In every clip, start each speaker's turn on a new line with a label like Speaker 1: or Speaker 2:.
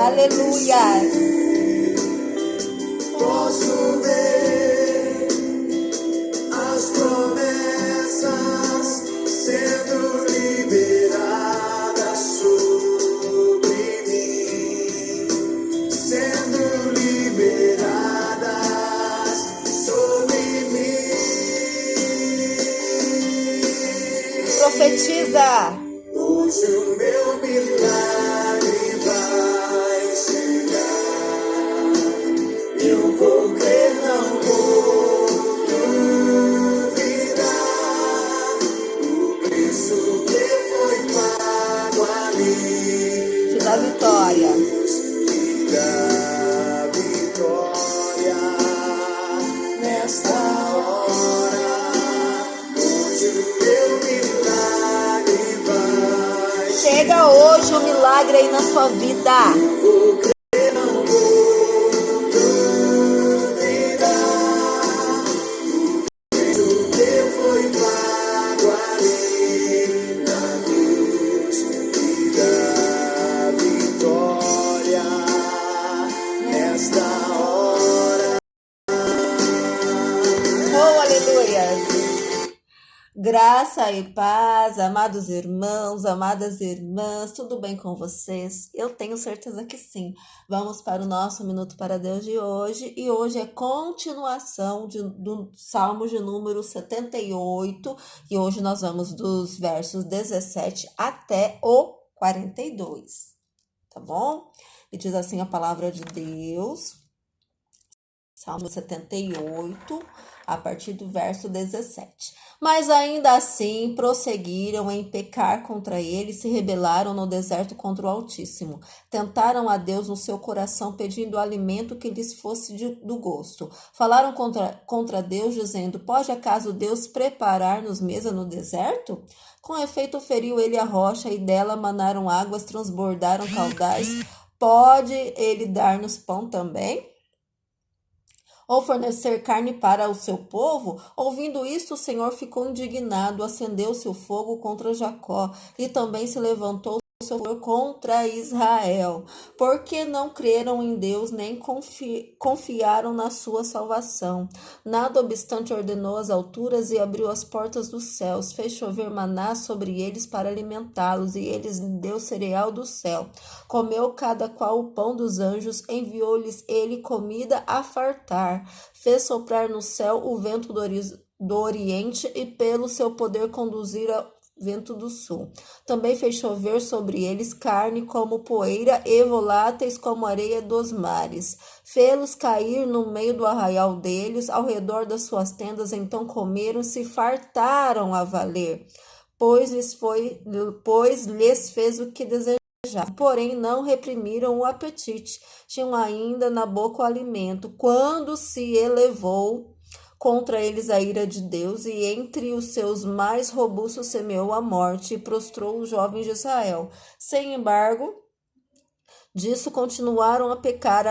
Speaker 1: Aleluia.
Speaker 2: Posso ver as promessas sendo liberadas sobre mim, sendo liberadas sobre mim.
Speaker 1: Profetiza.
Speaker 2: Hoje o meu milagre vai chegar. Eu vou crer, não vou duvidar. O preço que foi pago ali.
Speaker 1: Te dá vitória.
Speaker 2: Me dá vitória nesta hora. Hoje o meu milagre vai.
Speaker 1: Chega hoje o milagre aí na sua vida.
Speaker 2: Eu vou crer, não vou duvidar. O preço que foi pago ali na cruz me dá vitória nesta hora.
Speaker 1: Oh, aleluia. Graça e paz, amados irmãos, amadas irmãs, tudo bem com vocês? Eu tenho certeza que sim. Vamos para o nosso Minuto para Deus de hoje, e hoje é continuação do Salmo de número 78, e hoje nós vamos dos versos 17 até o 42, tá bom? E diz assim a palavra de Deus, Salmo 78, a partir do verso 17. Mas ainda assim prosseguiram em pecar contra ele, se rebelaram no deserto contra o Altíssimo. Tentaram a Deus no seu coração, pedindo alimento que lhes fosse do gosto. Falaram contra Deus, dizendo: pode acaso Deus preparar-nos mesa no deserto? Com efeito, feriu ele a rocha, e dela manaram águas, transbordaram caudais. Pode ele dar-nos pão também? Ou fornecer carne para o seu povo? Ouvindo isto, o Senhor ficou indignado, acendeu seu fogo contra Jacó, e também se levantou seu furor contra Israel, porque não creram em Deus, nem confiaram na sua salvação. Nada obstante, ordenou as alturas e abriu as portas dos céus, fez chover maná sobre eles para alimentá-los, e eles deu cereal do céu. Comeu cada qual o pão dos anjos, enviou-lhes ele comida a fartar, fez soprar no céu o vento do oriente, e pelo seu poder conduzir vento do sul. Também fez chover sobre eles carne como poeira e voláteis como areia dos mares. Fê-los cair no meio do arraial deles, ao redor das suas tendas. Então comeram, se fartaram a valer, pois lhes fez o que desejavam. Porém não reprimiram o apetite, tinham ainda na boca o alimento, quando se elevou contra eles a ira de Deus, e entre os seus mais robustos semeou a morte, e prostrou os jovens de Israel. Sem embargo, disso continuaram a pecar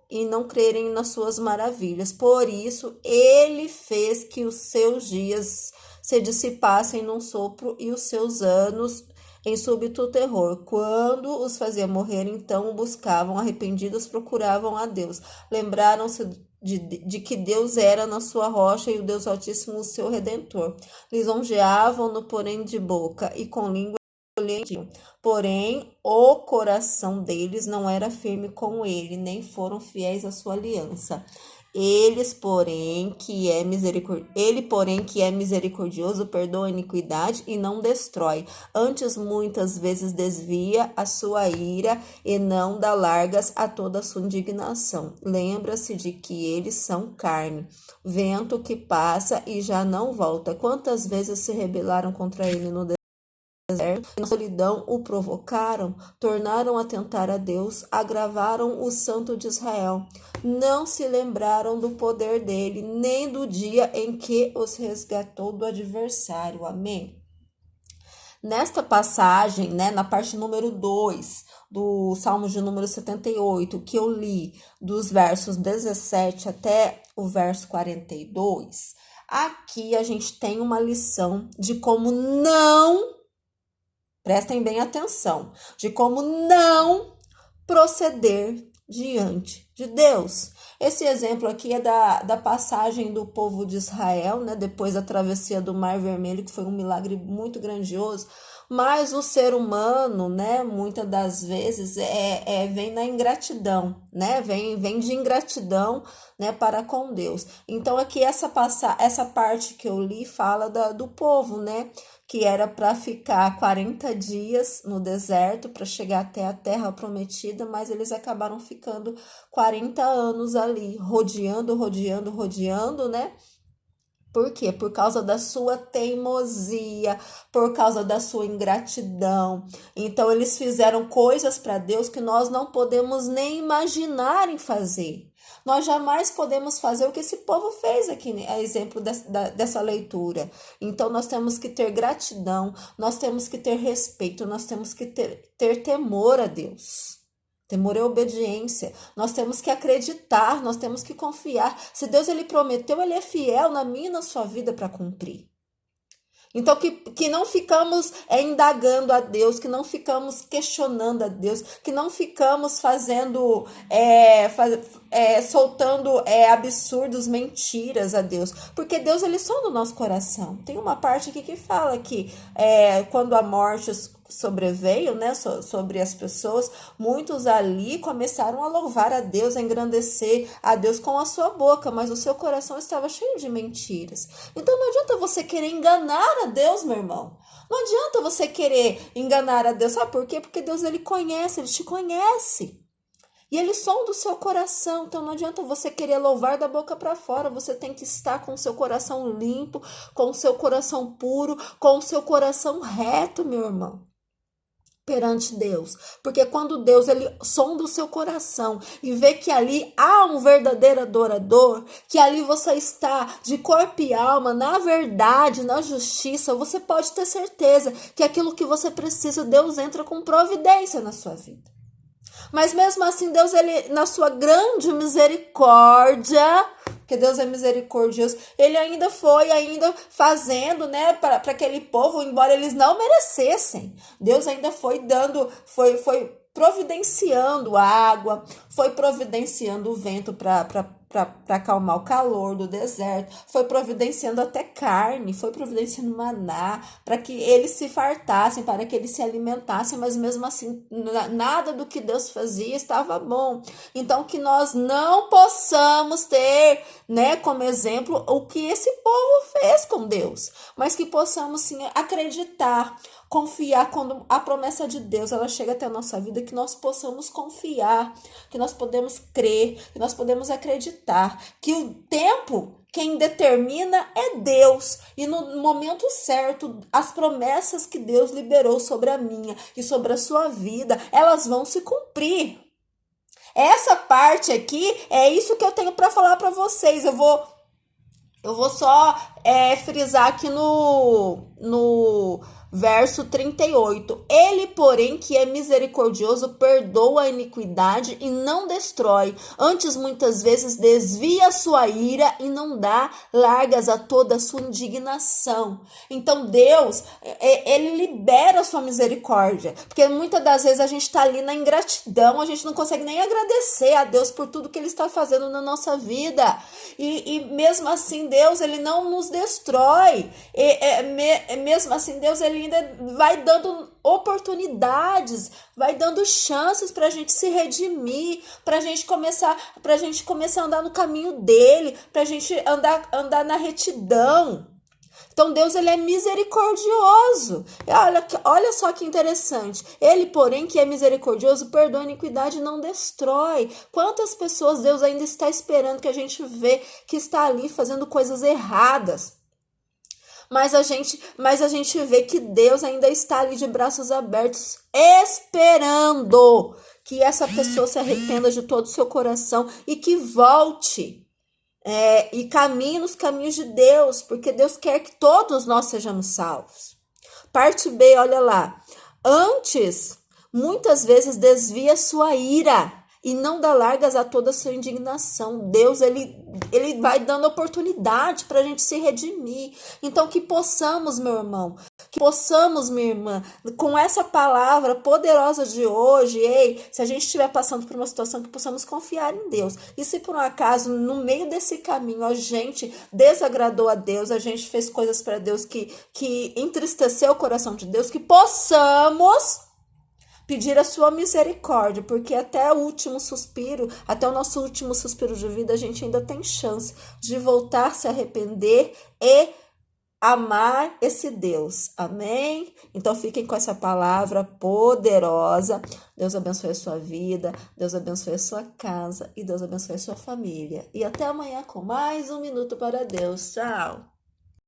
Speaker 1: e não crerem nas suas maravilhas. Por isso, ele fez que os seus dias se dissipassem num sopro, e os seus anos em súbito terror. Quando os fazia morrer, então o buscavam, arrependidos procuravam a Deus. Lembraram-se de que Deus era na sua rocha, e o Deus Altíssimo o seu Redentor. Lisonjeavam-no, porém de boca, e com língua lhe. Porém, o coração deles não era firme com ele, nem foram fiéis à sua aliança. Ele, porém, que é misericordioso, perdoa a iniquidade e não destrói. Antes, muitas vezes desvia a sua ira e não dá largas a toda a sua indignação. Lembra-se de que eles são carne, vento que passa e já não volta. Quantas vezes se rebelaram contra ele no deserto, na solidão o provocaram, tornaram a tentar a Deus, agravaram o Santo de Israel. Não se lembraram do poder dele, nem do dia em que os resgatou do adversário. Amém? Nesta passagem, na parte número 2 do Salmo de número 78, que eu li dos versos 17 até o verso 42, aqui a gente tem uma lição de como não, prestem bem atenção, de como não proceder diante de Deus. Esse exemplo aqui é da passagem do povo de Israel, né, depois da travessia do Mar Vermelho, que foi um milagre muito grandioso, mas o ser humano, né, muitas das vezes vem na ingratidão, né, vem de ingratidão, né, para com Deus. Então aqui essa parte que eu li fala do povo, né, que era para ficar 40 dias no deserto para chegar até a terra prometida, mas eles acabaram ficando 40 anos ali, rodeando, né? Por quê? Por causa da sua teimosia, por causa da sua ingratidão. Então, eles fizeram coisas para Deus que nós não podemos nem imaginar em fazer. Nós jamais podemos fazer o que esse povo fez aqui, né? A exemplo dessa leitura. Então, nós temos que ter gratidão, nós temos que ter respeito, nós temos que ter temor a Deus. Temor é obediência. Nós temos que acreditar, nós temos que confiar. Se Deus ele prometeu, ele é fiel na minha e na sua vida para cumprir. Então, que não ficamos indagando a Deus, que não ficamos questionando a Deus, que não ficamos soltando absurdos, mentiras a Deus. Porque Deus, ele sonda o nosso coração. Tem uma parte aqui que fala que quando a morte sobreveio, né, sobre as pessoas, muitos ali começaram a louvar a Deus, a engrandecer a Deus com a sua boca, mas o seu coração estava cheio de mentiras. Então não adianta você querer enganar a Deus, meu irmão. Não adianta você querer enganar a Deus. Sabe por quê? Porque Deus, ele conhece, ele te conhece. E ele sonda o seu coração, então não adianta você querer louvar da boca para fora, você tem que estar com o seu coração limpo, com o seu coração puro, com o seu coração reto, meu irmão, perante Deus. Porque quando Deus ele sonda o seu coração e vê que ali há um verdadeiro adorador, que ali você está de corpo e alma, na verdade, na justiça, você pode ter certeza que aquilo que você precisa, Deus entra com providência na sua vida. Mas mesmo assim, Deus, ele, na sua grande misericórdia, porque Deus é misericordioso, ele ainda foi fazendo, né, para aquele povo, embora eles não merecessem. Deus ainda foi dando, foi providenciando água, foi providenciando o vento para acalmar o calor do deserto, foi providenciando até carne, foi providenciando maná, para que eles se fartassem, para que eles se alimentassem, mas mesmo assim, nada do que Deus fazia estava bom. Então, que nós não possamos ter, né, como exemplo, o que esse povo fez com Deus, mas que possamos, sim, acreditar, confiar quando a promessa de Deus ela chega até a nossa vida, que nós possamos confiar, que nós podemos crer, que nós podemos acreditar, que o tempo quem determina é Deus, e no momento certo, as promessas que Deus liberou sobre a minha e sobre a sua vida, elas vão se cumprir. Essa parte aqui é isso que eu tenho para falar para vocês. Eu vou só frisar aqui no verso 38. Ele, porém, que é misericordioso, perdoa a iniquidade e não destrói. Antes, muitas vezes, desvia a sua ira e não dá largas a toda a sua indignação. Então, Deus, ele libera a sua misericórdia. Porque muitas das vezes a gente está ali na ingratidão, a gente não consegue nem agradecer a Deus por tudo que ele está fazendo na nossa vida. E mesmo assim, Deus, ele não nos destrói. Mesmo assim, Deus, ele ainda vai dando oportunidades, vai dando chances para a gente se redimir, para a gente começar a andar no caminho dele, para a gente andar na retidão. Então Deus, ele é misericordioso. Olha só que interessante. Ele, porém, que é misericordioso, perdoa a iniquidade e não destrói. Quantas pessoas Deus ainda está esperando que a gente vê que está ali fazendo coisas erradas? Mas a gente vê que Deus ainda está ali de braços abertos, esperando que essa pessoa se arrependa de todo o seu coração e que volte e caminhe nos caminhos de Deus, porque Deus quer que todos nós sejamos salvos. Parte B, olha lá. Antes, muitas vezes desvia sua ira e não dá largas a toda a sua indignação. Deus, ele vai dando oportunidade para a gente se redimir. Então, que possamos, meu irmão, que possamos, minha irmã, com essa palavra poderosa de hoje, se a gente estiver passando por uma situação, que possamos confiar em Deus. E se por um acaso, no meio desse caminho, a gente desagradou a Deus, a gente fez coisas para Deus que entristeceu o coração de Deus, que possamos pedir a sua misericórdia, porque até o último suspiro, até o nosso último suspiro de vida, a gente ainda tem chance de voltar, se arrepender e amar esse Deus. Amém? Então fiquem com essa palavra poderosa. Deus abençoe a sua vida, Deus abençoe a sua casa e Deus abençoe a sua família. E até amanhã com mais um Minuto para Deus. Tchau!